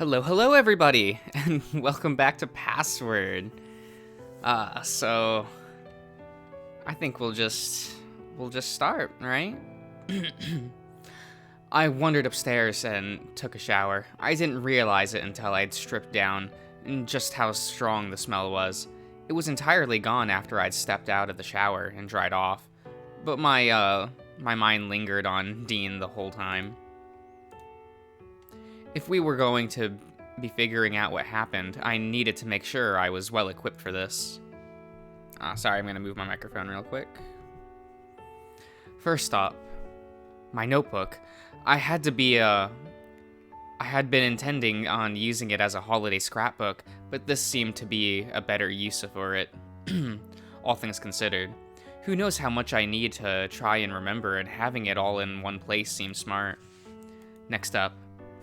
Hello everybody, and welcome back to Password. So I think we'll just start, right? I wandered upstairs and took a shower. I didn't realize it until I'd stripped down and just how strong the smell was. It was entirely gone after I'd stepped out of the shower and dried off, but my mind lingered on Dean the whole time. If we were going to be figuring out what happened, I needed to make sure I was well equipped for this. Sorry, I'm gonna move my microphone real quick. First up, my notebook. I had been intending on using it as a holiday scrapbook, but this seemed to be a better use for it, all things considered. Who knows how much I need to try and remember, and having it all in one place seemed smart. Next up,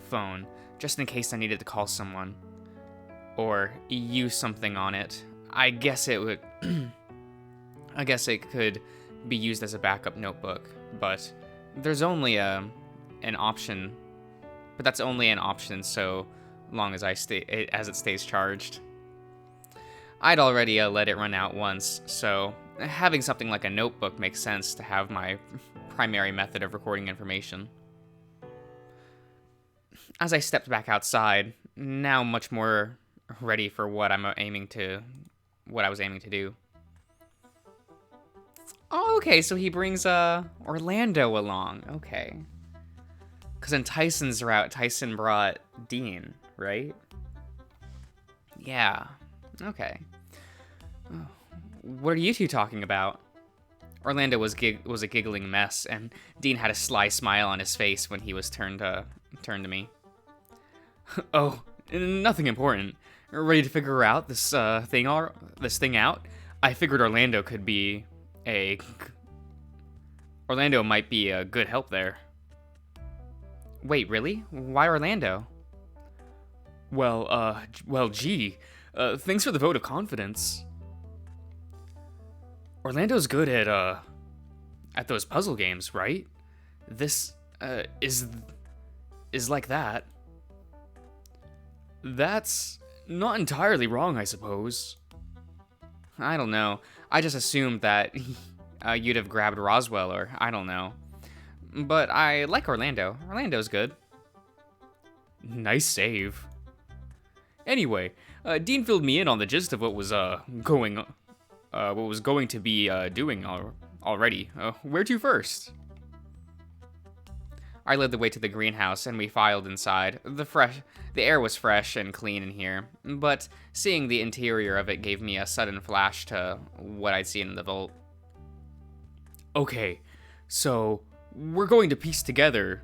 phone, just in case I needed to call someone or use something on it. I guess it could be used as a backup notebook, but there's only an option. But that's only an option so long as it stays charged. I'd already let it run out once, so having something like a notebook makes sense to have my primary method of recording information. As I stepped back outside, now much more ready for what I was aiming to do. Oh, okay, so he brings Orlando along. Okay. Because in Tyson's route, Tyson brought Dean, right? Yeah. Okay. Oh. What are you two talking about? Orlando was a giggling mess, and Dean had a sly smile on his face when he was turned to me. Oh, nothing important. Ready to figure out this thing out? I figured Orlando might be a good help there. Wait, really? Why Orlando? Well, gee. Thanks for the vote of confidence. Orlando's good at those puzzle games, right? This, is like that. That's not entirely wrong, I suppose. I don't know. I just assumed that you'd have grabbed Roswell, or I don't know. But I like Orlando. Orlando's good. Nice save. Anyway, Dean filled me in on the gist of what was going to be doing already. Where to first? I led the way to the greenhouse, and we filed inside. The air was fresh and clean in here, but seeing the interior of it gave me a sudden flash to what I'd seen in the vault. Okay, so we're going to piece together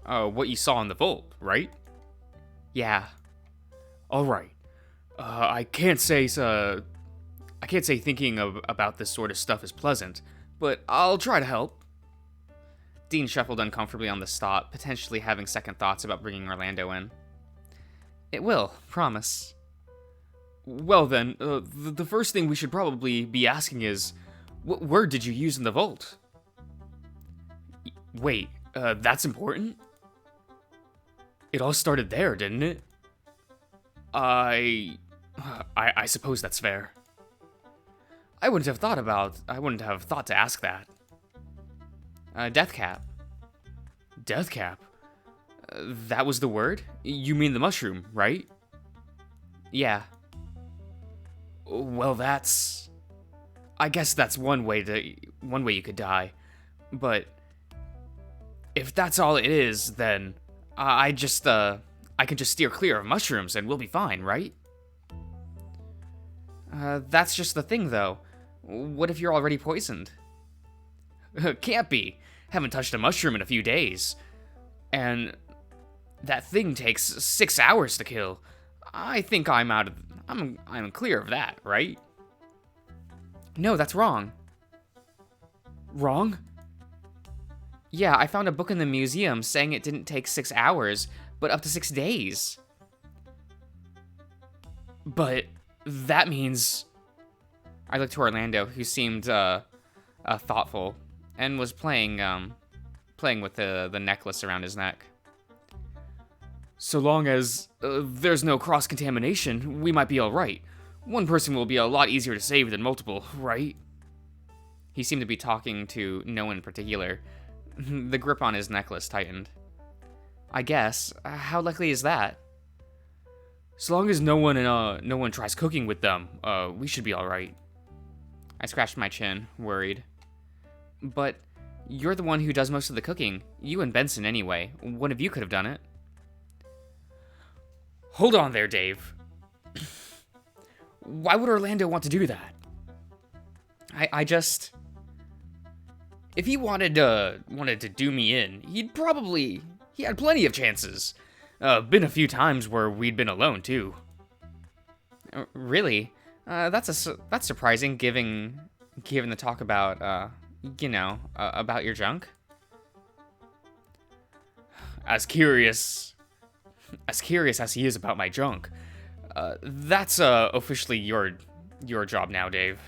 what you saw in the vault, right? Yeah. All right. I can't say thinking about this sort of stuff is pleasant, but I'll try to help. Dean shuffled uncomfortably on the stop, potentially having second thoughts about bringing Orlando in. It will, promise. Well then, the first thing we should probably be asking is, what word did you use in the vault? Wait, that's important? It all started there, didn't it? I suppose that's fair. I wouldn't have thought to ask that. Deathcap. Deathcap? That was the word? You mean the mushroom, right? Yeah. Well, I guess that's one way you could die. But if that's all it is, then I can just steer clear of mushrooms and we'll be fine, right? That's just the thing, though. What if you're already poisoned? Can't be. Haven't touched a mushroom in a few days. And that thing takes 6 hours to kill. I think I'm clear of that, right? No, that's wrong. Wrong? Yeah, I found a book in the museum saying it didn't take 6 hours, but up to 6 days. But that means... I looked to Orlando, who seemed thoughtful, and was playing with the necklace around his neck. So long as there's no cross-contamination, we might be alright. One person will be a lot easier to save than multiple, right? He seemed to be talking to no one in particular. The grip on his necklace tightened. I guess. How likely is that? So long as no one tries cooking with them, we should be alright. I scratched my chin, worried. But you're the one who does most of the cooking. You and Benson anyway. One of you could have done it. Hold on there, Dave. Why would Orlando want to do that? I just... If he wanted to do me in, he had plenty of chances. Been a few times where we'd been alone, too. Really? That's surprising, given the talk about, about your junk. As curious as he is about my junk, that's officially your job now, Dave.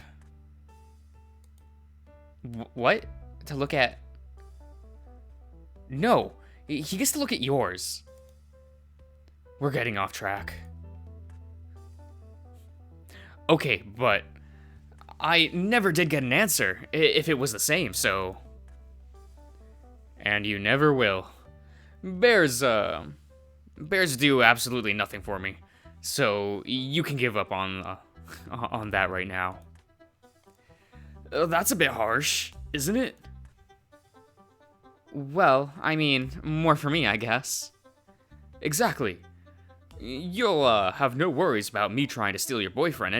What? To look at? No, he gets to look at yours. We're getting off track. Okay, but I never did get an answer if it was the same, so... And you never will. Bears do absolutely nothing for me, so you can give up on that right now. That's a bit harsh, isn't it? Well, I mean, more for me, I guess. Exactly. You'll have no worries about me trying to steal your boyfriend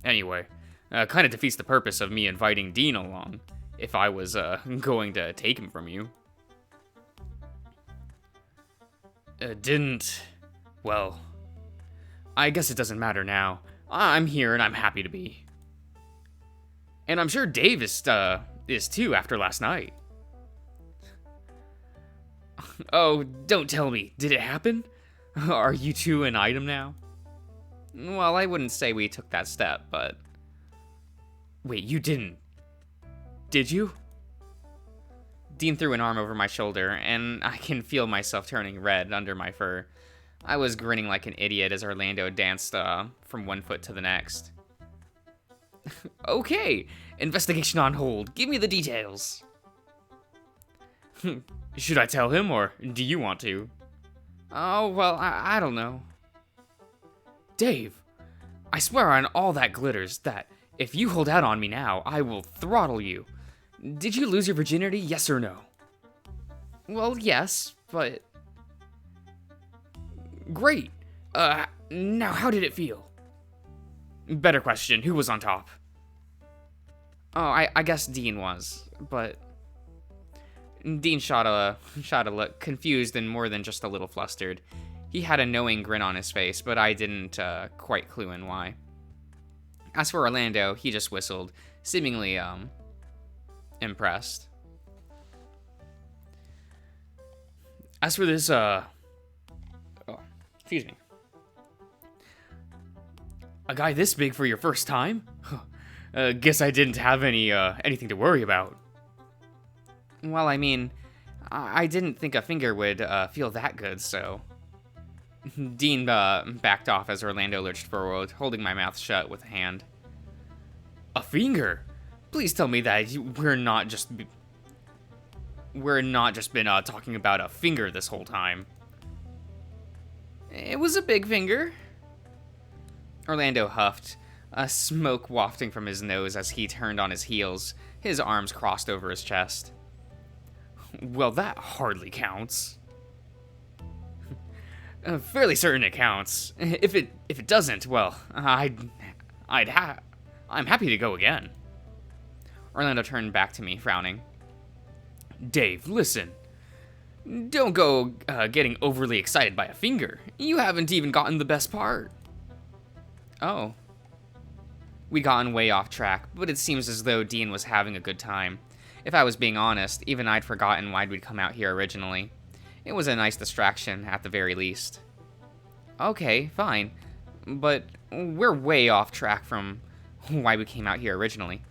anyway. Kind of defeats the purpose of me inviting Dean along, if I was going to take him from you. Well, I guess it doesn't matter now. I'm here and I'm happy to be. And I'm sure Dave is too after last night. Oh, don't tell me. Did it happen? Are you two an item now? Well, I wouldn't say we took that step, but... Wait, you didn't? Did you? Dean threw an arm over my shoulder, and I can feel myself turning red under my fur. I was grinning like an idiot as Orlando danced from one foot to the next. Okay, investigation on hold. Give me the details. Should I tell him, or do you want to? Oh, well, I don't know. Dave, I swear on all that glitters that if you hold out on me now, I will throttle you. Did you lose your virginity, yes or no? Well, yes, but... Great. Now how did it feel? Better question, who was on top? Oh, I guess Dean was, but... Dean shot a look, confused and more than just a little flustered. He had a knowing grin on his face, but I didn't quite clue in why. As for Orlando, he just whistled, seemingly impressed. As for this excuse me. A guy this big for your first time? Guess I didn't have anything to worry about. Well, I mean, I didn't think a finger would feel that good, so... Dean backed off as Orlando lurched forward, holding my mouth shut with a hand. A finger? Please tell me that we're not just been talking about a finger this whole time. It was a big finger. Orlando huffed, smoke wafting from his nose as he turned on his heels, his arms crossed over his chest. Well, that hardly counts. Fairly certain it counts. If it doesn't, well, I'm happy to go again. Orlando turned back to me, frowning. Dave, listen. Don't go getting overly excited by a finger. You haven't even gotten the best part. Oh. We'd gotten way off track, but it seems as though Dean was having a good time. If I was being honest, even I'd forgotten why we'd come out here originally. It was a nice distraction, at the very least. Okay, fine. But we're way off track from why we came out here originally.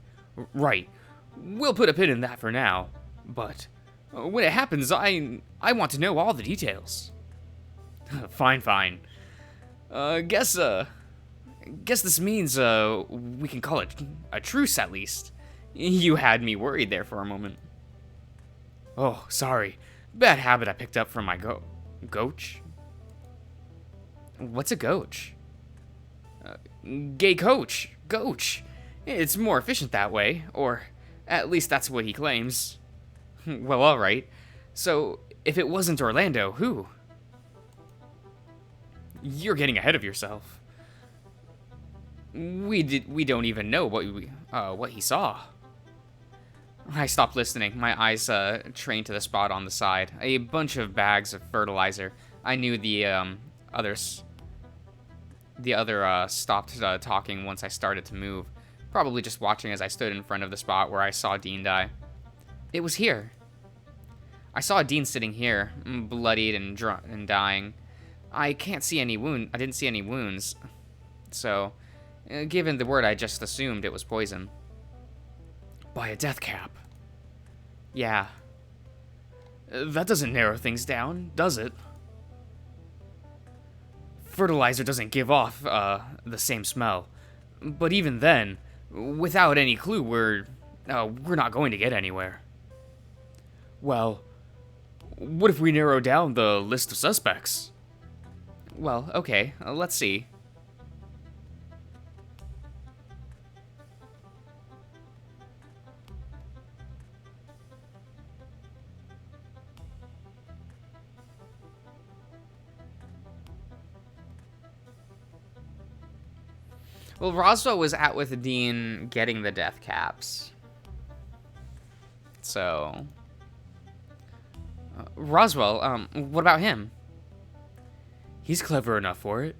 Right. We'll put a pin in that for now. But when it happens, I want to know all the details. Fine, fine. Guess this means, we can call it a truce at least. You had me worried there for a moment. Oh, sorry. Bad habit I picked up from my goach? What's a goach? Gay coach. Goach. It's more efficient that way, or at least that's what he claims. Well, alright. So, if it wasn't Orlando, who? You're getting ahead of yourself. We don't even know what he saw. I stopped listening, my eyes trained to the spot on the side. A bunch of bags of fertilizer. I knew the others stopped talking once I started to move, probably just watching as I stood in front of the spot where I saw Dean die. It was here. I saw Dean sitting here, bloodied and dying. I didn't see any wounds, so given the word, I just assumed it was poison. By a death cap. Yeah. That doesn't narrow things down, does it? Fertilizer doesn't give off the same smell, but even then, without any clue, we're not going to get anywhere. Well, what if we narrow down the list of suspects? Well, okay, let's see. Well, Roswell was out with Dean getting the death caps. So... Roswell, what about him? He's clever enough for it.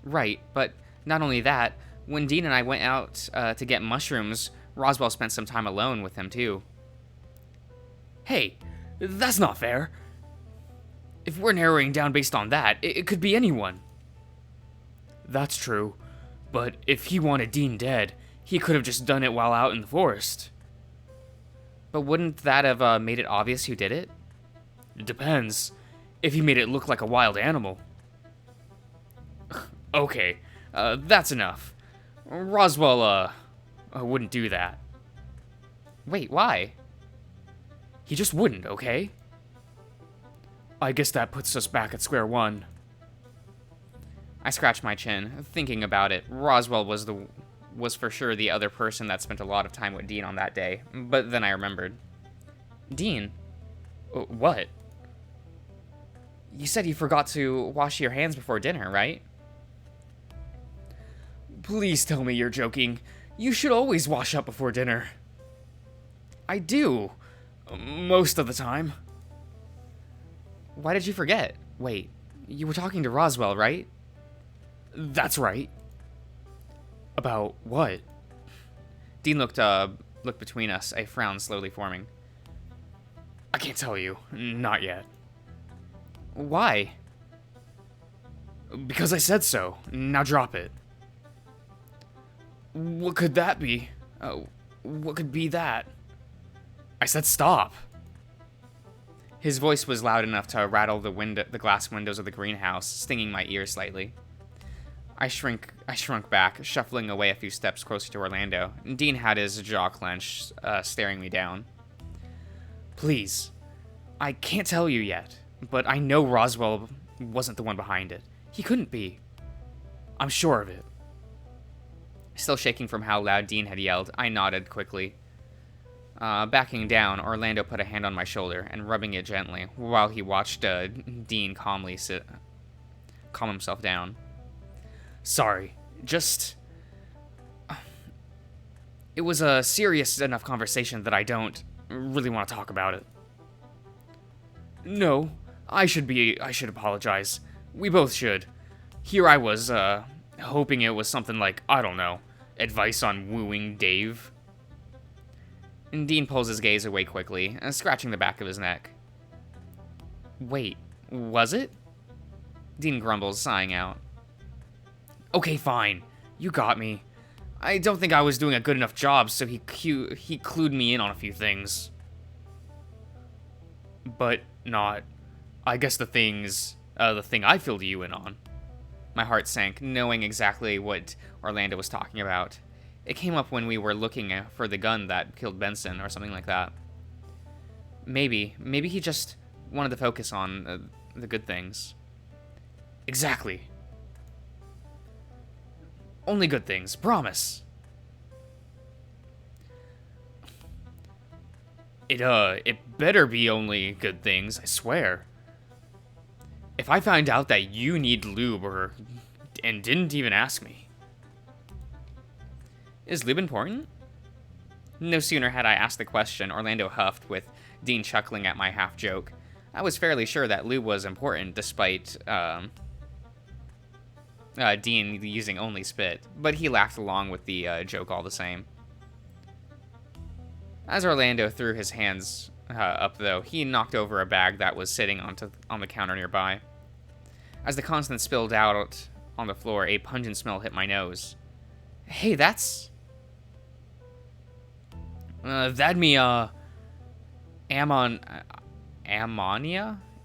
Right, but not only that, when Dean and I went out to get mushrooms, Roswell spent some time alone with him, too. Hey, that's not fair. If we're narrowing down based on that, it could be anyone. That's true. But if he wanted Dean dead, he could have just done it while out in the forest. But wouldn't that have made it obvious who did it? It depends. If he made it look like a wild animal. Okay, that's enough. Roswell, wouldn't do that. Wait, why? He just wouldn't, okay? I guess that puts us back at square one. I scratched my chin, thinking about it. Roswell was for sure the other person that spent a lot of time with Dean on that day, but then I remembered. Dean? What? You said you forgot to wash your hands before dinner, right? Please tell me you're joking. You should always wash up before dinner. I do. Most of the time. Why did you forget? Wait, you were talking to Roswell, right? That's right. About what? Dean looked between us, a frown slowly forming. I can't tell you. Not yet. Why? Because I said so. Now drop it. What could that be? What could be that? I said stop. His voice was loud enough to rattle the glass windows of the greenhouse, stinging my ears slightly. I shrunk back, shuffling away a few steps closer to Orlando. Dean had his jaw clenched, staring me down. Please, I can't tell you yet, but I know Roswell wasn't the one behind it. He couldn't be. I'm sure of it. Still shaking from how loud Dean had yelled, I nodded quickly. Backing down, Orlando put a hand on my shoulder and rubbing it gently, while he watched Dean calm himself down. Sorry, it was a serious enough conversation that I don't really want to talk about it. No, I should apologize. We both should. Here I was, hoping it was something like, I don't know, advice on wooing Dave. And Dean pulls his gaze away quickly, scratching the back of his neck. Wait, was it? Dean grumbles, sighing out. Okay, fine. You got me. I don't think I was doing a good enough job, so he clued me in on a few things. But not. I guess the things The thing I filled you in on. My heart sank, knowing exactly what Orlando was talking about. It came up when we were looking for the gun that killed Benson, or something like that. Maybe he just wanted to focus on the good things. Exactly. Only good things, promise. It better be only good things, I swear. If I find out that you need lube and didn't even ask me. Is lube important? No sooner had I asked the question, Orlando huffed, with Dean chuckling at my half-joke. I was fairly sure that lube was important, despite, Dean using only spit, but he laughed along with the joke all the same. As Orlando threw his hands up, though, he knocked over a bag that was sitting on the counter nearby. As the constant spilled out on the floor, a pungent smell hit my nose. Hey, that's... that'd me, ammonia?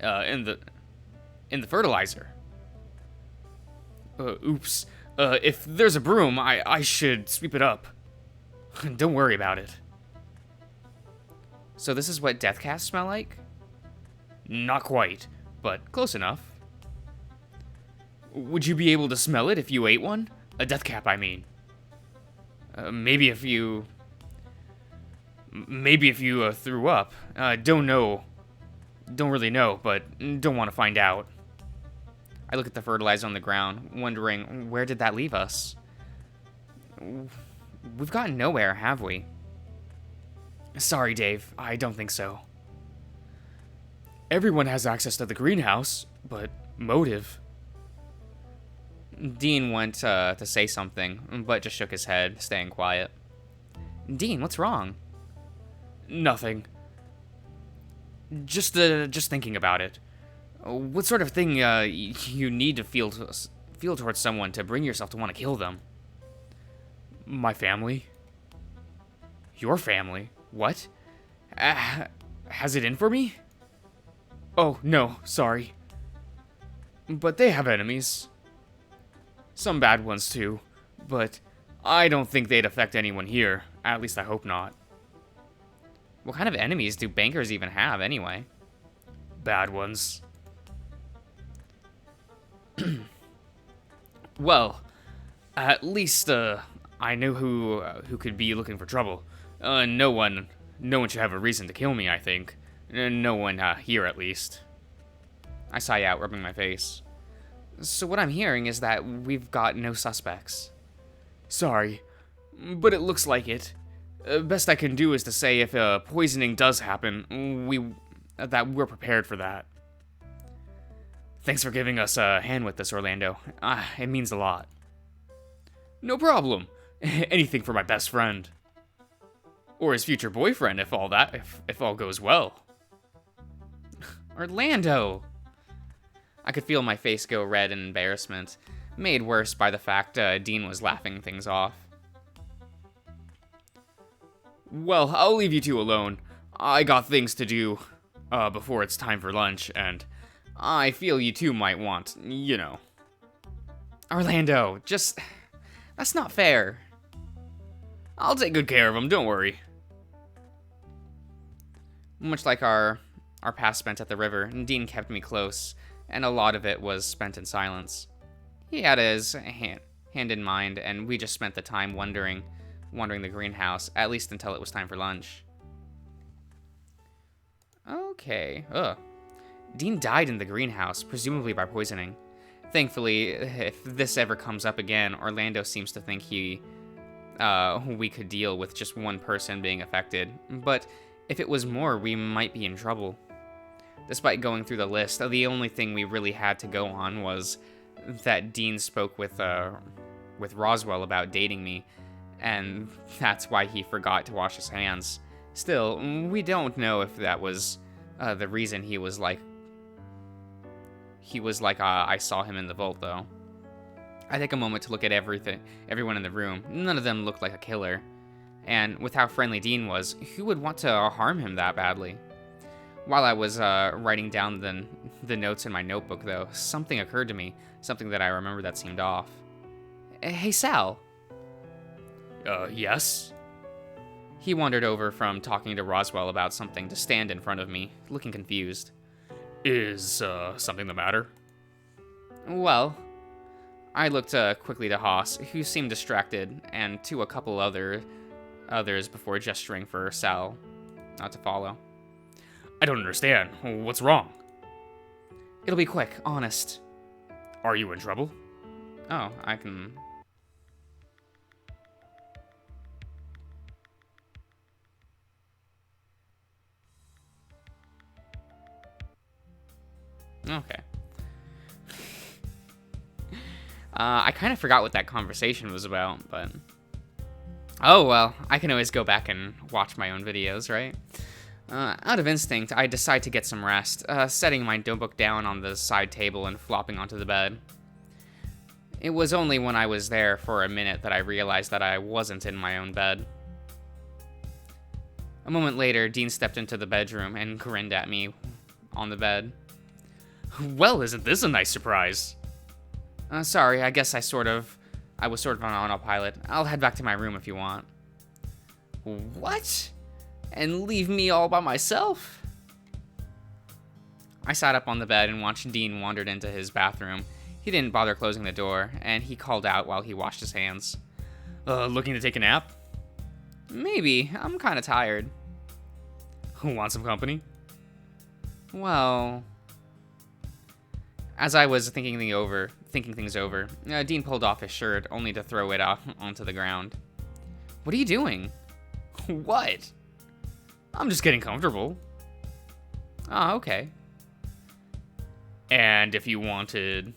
In the fertilizer. Oops. If there's a broom, I should sweep it up. Don't worry about it. So this is what death casts smell like? Not quite, but close enough. Would you be able to smell it if you ate one? A death cap, I mean. Maybe if you threw up. Don't really know, but don't want to find out. I look at the fertilizer on the ground, wondering, where did that leave us? We've gotten nowhere, have we? Sorry, Dave, I don't think so. Everyone has access to the greenhouse, but motive? Dean went to say something, but just shook his head, staying quiet. Dean, what's wrong? Nothing. Just thinking about it. What sort of thing you need to feel towards someone to bring yourself to want to kill them? My family. Your family? What? Has it in for me? Oh, no, sorry. But they have enemies. Some bad ones too, but I don't think they'd affect anyone here. At least I hope not. What kind of enemies do bankers even have, anyway? Bad ones. Well, at least I know who could be looking for trouble. No one should have a reason to kill me, I think. No one here, at least. I sigh out, rubbing my face. So what I'm hearing is that we've got no suspects. Sorry, but it looks like it. Best I can do is to say if poisoning does happen, that we're prepared for that. Thanks for giving us a hand with this, Orlando. It means a lot. No problem. Anything for my best friend. Or his future boyfriend, if all goes well. Orlando! I could feel my face go red in embarrassment, made worse by the fact Dean was laughing things off. Well, I'll leave you two alone. I got things to do before it's time for lunch, and I feel you two might want, you know. Orlando, that's not fair. I'll take good care of him, don't worry. Much like our past spent at the river, Dean kept me close, and a lot of it was spent in silence. He had his hand in mind, and we just spent the time wandering the greenhouse, at least until it was time for lunch. Okay. Dean died in the greenhouse, presumably by poisoning. Thankfully, if this ever comes up again, Orlando seems to think we could deal with just one person being affected, but if it was more, we might be in trouble. Despite going through the list, the only thing we really had to go on was that Dean spoke with Roswell about dating me, and that's why he forgot to wash his hands. Still, we don't know if that was the reason he was like I saw him in the vault, though. I take a moment to look at everyone in the room. None of them looked like a killer. And with how friendly Dean was, who would want to harm him that badly? While I was writing down the notes in my notebook, though, something occurred to me. Something that I remember that seemed off. Hey, Sal. Yes? He wandered over from talking to Roswell about something to stand in front of me, looking confused. Is, something the matter? Well, I looked quickly to Haas, who seemed distracted, and to a couple others before gesturing for Sal not to follow. I don't understand. What's wrong? It'll be quick, honest. Are you in trouble? Oh, I can... Okay. I kind of forgot what that conversation was about, but... Oh, well, I can always go back and watch my own videos, right? Out of instinct, I decide to get some rest, setting my notebook down on the side table and flopping onto the bed. It was only when I was there for a minute that I realized that I wasn't in my own bed. A moment later, Dean stepped into the bedroom and grinned at me on the bed. Well, isn't this a nice surprise? Sorry, I guess I was sort of on autopilot. I'll head back to my room if you want. What? And leave me all by myself? I sat up on the bed and watched Dean wander into his bathroom. He didn't bother closing the door, and he called out while he washed his hands. Looking to take a nap? Maybe. I'm kind of tired. Want some company? Well... As I was thinking things over, Dean pulled off his shirt, only to throw it off onto the ground. What are you doing? What? I'm just getting comfortable. Ah, okay. And if you wanted...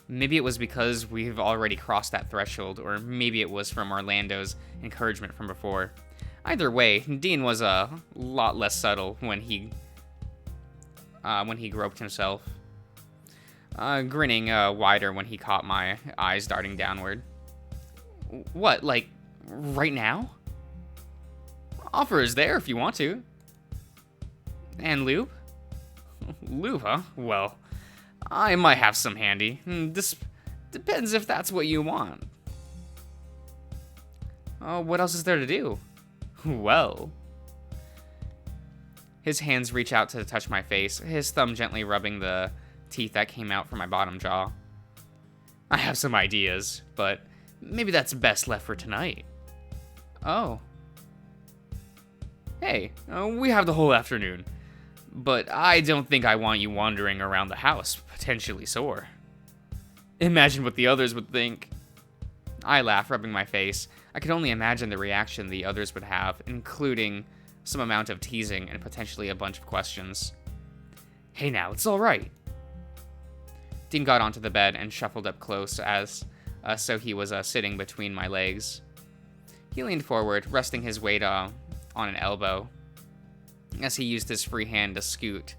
Maybe it was because we've already crossed that threshold, or maybe it was from Orlando's encouragement from before. Either way, Dean was a lot less subtle when he groped himself. Grinning wider when he caught my eyes darting downward. What, like, right now? Offer is there if you want to. And lube? Lube, huh? Well, I might have some handy. This depends if that's what you want. What else is there to do? Well... His hands reach out to touch my face, his thumb gently rubbing the teeth that came out from my bottom jaw. I have some ideas, but maybe that's best left for tonight. Oh. Hey, we have the whole afternoon. But I don't think I want you wandering around the house, potentially sore. Imagine what the others would think. I laugh, rubbing my face. I could only imagine the reaction the others would have, including some amount of teasing and potentially a bunch of questions. Hey now, it's all right. Dean got onto the bed and shuffled up close so he was sitting between my legs. He leaned forward, resting his weight on an elbow, as he used his free hand to scoot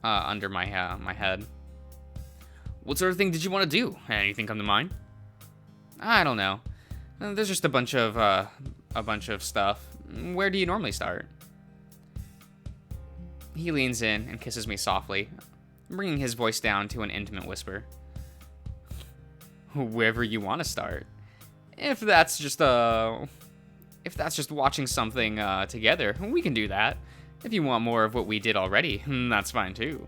under my head. What sort of thing did you want to do? Anything come to mind? I don't know. There's just a bunch of stuff. Where do you normally start? He leans in and kisses me softly, bringing his voice down to an intimate whisper. Wherever you want to start. If that's just watching something together, we can do that. If you want more of what we did already, that's fine too.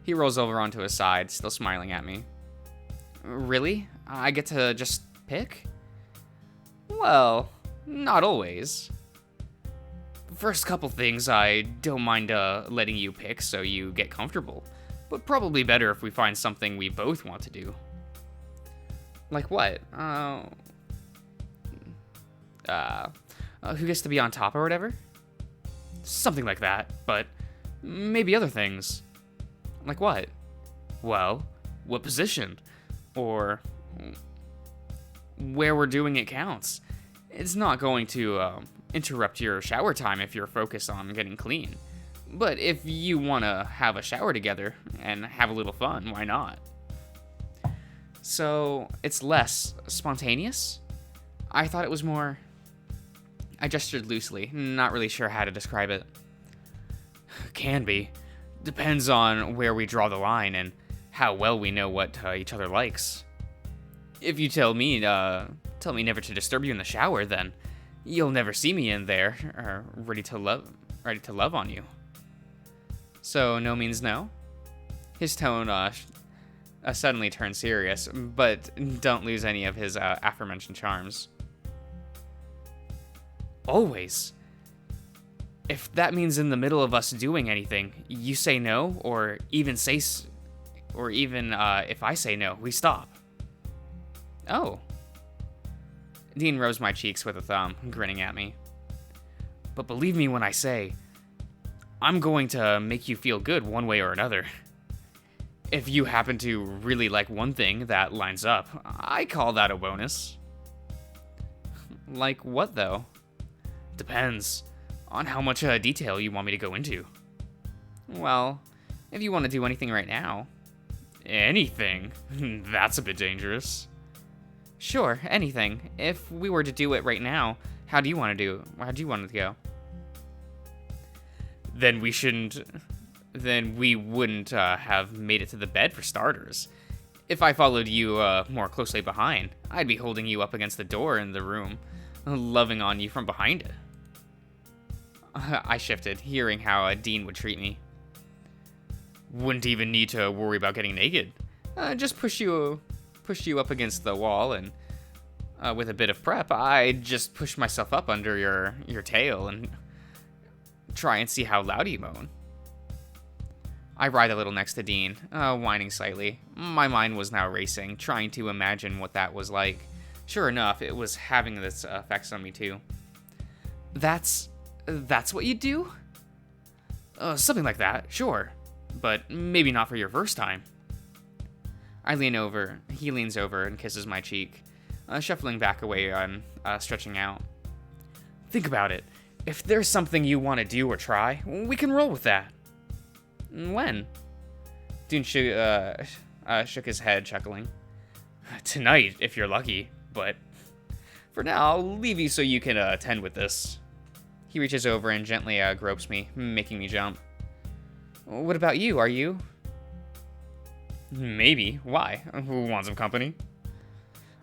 He rolls over onto his side, still smiling at me. Really? I get to just pick? Well, not always. First couple things I don't mind letting you pick so you get comfortable, but probably better if we find something we both want to do. Like what? Who gets to be on top or whatever? Something like that, but maybe other things. Like what? Well, what position? Or where we're doing it counts. It's not going to interrupt your shower time if you're focused on getting clean. But if you want to have a shower together and have a little fun, why not? So, it's less spontaneous? I thought it was more... I gestured loosely, not really sure how to describe it. Can be. Depends on where we draw the line and how well we know what each other likes. If you tell me never to disturb you in the shower, then you'll never see me in there, ready to love on you. So no means no? His tone suddenly turned serious, but don't lose any of his aforementioned charms. Always. If that means in the middle of us doing anything, you say no, or even if I say no, we stop. Oh. Dean rose my cheeks with a thumb, grinning at me. But believe me when I say, I'm going to make you feel good one way or another. If you happen to really like one thing that lines up, I call that a bonus. Like what, though? Depends on how much detail you want me to go into. Well, if you want to do anything right now. Anything? That's a bit dangerous. Sure, anything. If we were to do it right now, how do you want to go? Then we wouldn't have made it to the bed for starters. If I followed you more closely behind, I'd be holding you up against the door in the room, loving on you from behind it. I shifted, hearing how Dean would treat me. Wouldn't even need to worry about getting naked. Just push you up against the wall, and with a bit of prep, I'd just push myself up under your tail and try and see how loud you moan. I writhed a little next to Dean, whining slightly. My mind was now racing, trying to imagine what that was like. Sure enough, it was having this effects on me too. That's what you do? Something like that, sure. But maybe not for your first time. I lean over. He leans over and kisses my cheek, shuffling back away and stretching out. Think about it. If there's something you want to do or try, we can roll with that. When? Dune shook his head, chuckling. Tonight, if you're lucky, but for now, I'll leave you so you can attend with this. He reaches over and gently gropes me, making me jump. What about you? Are you? Maybe. Why? Want some company?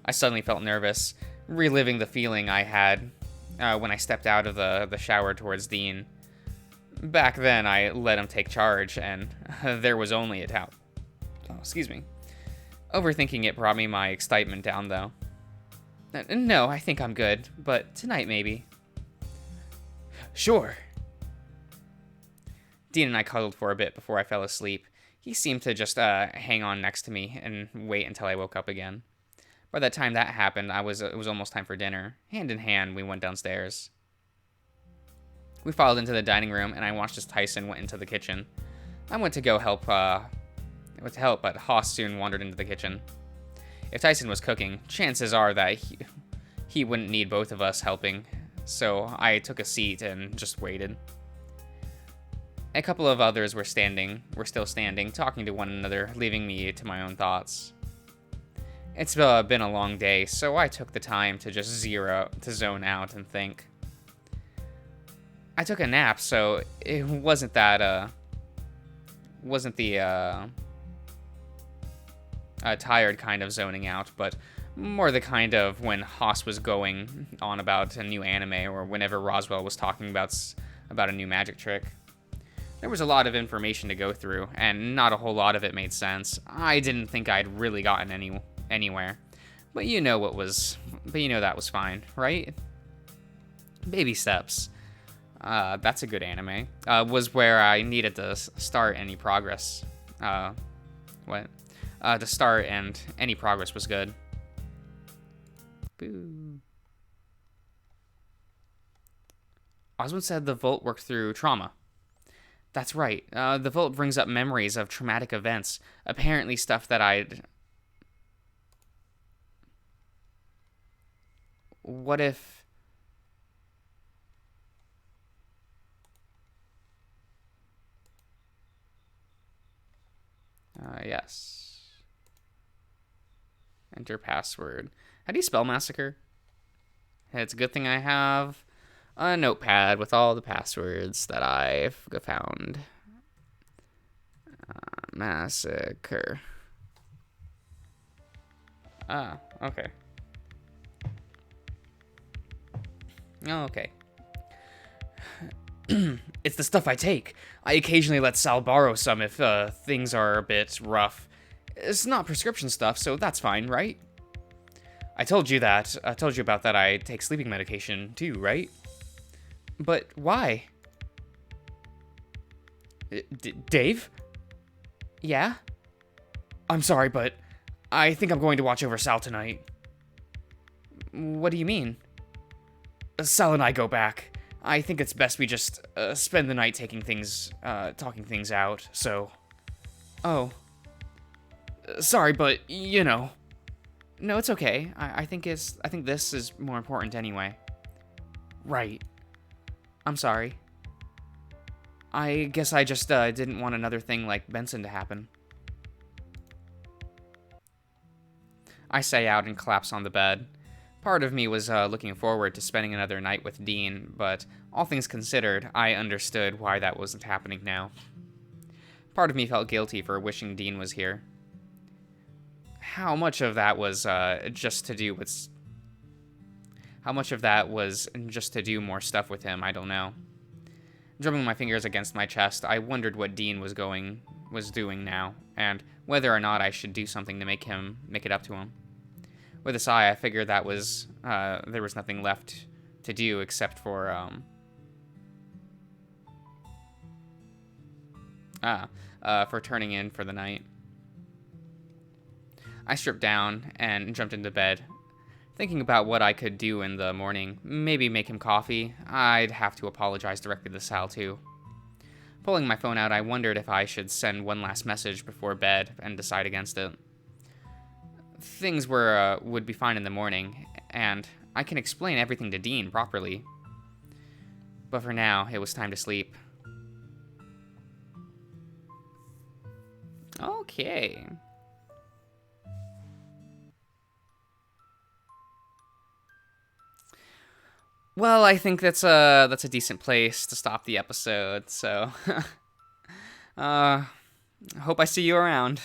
I suddenly felt nervous, reliving the feeling I had when I stepped out of the shower towards Dean. Back then, I let him take charge, and there was only a towel. Oh, excuse me. Overthinking it brought me my excitement down, though. No, I think I'm good, but tonight maybe. Sure. Dean and I cuddled for a bit before I fell asleep. He seemed to just hang on next to me and wait until I woke up again. By the time that happened, it was almost time for dinner. Hand in hand, we went downstairs. We filed into the dining room, and I watched as Tyson went into the kitchen. I went to go help, but Haas soon wandered into the kitchen. If Tyson was cooking, chances are that he wouldn't need both of us helping, so I took a seat and just waited. A couple of others were still standing, talking to one another, leaving me to my own thoughts. It's been a long day, so I took the time to just zone out and think. I took a nap, so it wasn't the tired kind of zoning out, but more the kind of when Haas was going on about a new anime, or whenever Roswell was talking about a new magic trick. There was a lot of information to go through, and not a whole lot of it made sense. I didn't think I'd really gotten anywhere, but that was fine, right? Baby Steps. That's a good anime. Was where I needed to start any progress. To start, and any progress was good. Boo. Osmond said the Vault worked through trauma. That's right. The Vault brings up memories of traumatic events. Apparently stuff that I'd... What if... Yes. Enter password. How do you spell massacre? It's a good thing I have a notepad with all the passwords that I've found. Massacre. Ah, okay. Oh, okay. It's the stuff I take. I occasionally let Sal borrow some if things are a bit rough. It's not prescription stuff, so that's fine, right? I told you that. I told you about that I take sleeping medication too, right? But why? Dave? Yeah? I'm sorry, but I think I'm going to watch over Sal tonight. What do you mean? Sal and I go back. I think it's best we just spend the night talking things out, so... Oh. Sorry, but, you know... No, it's okay. I think this is more important anyway. Right. I'm sorry. I guess I just didn't want another thing like Benson to happen. I say out and collapse on the bed. Part of me was looking forward to spending another night with Dean, but all things considered, I understood why that wasn't happening now. Part of me felt guilty for wishing Dean was here. How much of that was just to do more stuff with him, I don't know. Drumming my fingers against my chest, I wondered what Dean was doing now, and whether or not I should do something to make it up to him. With a sigh, I figured that was there was nothing left to do except for turning in for the night. I stripped down and jumped into bed, thinking about what I could do in the morning. Maybe make him coffee. I'd have to apologize directly to Sal, too. Pulling my phone out, I wondered if I should send one last message before bed and decide against it. Things would be fine in the morning, and I can explain everything to Dean properly. But for now, it was time to sleep. Okay. Well, I think that's a decent place to stop the episode, so hope I see you around.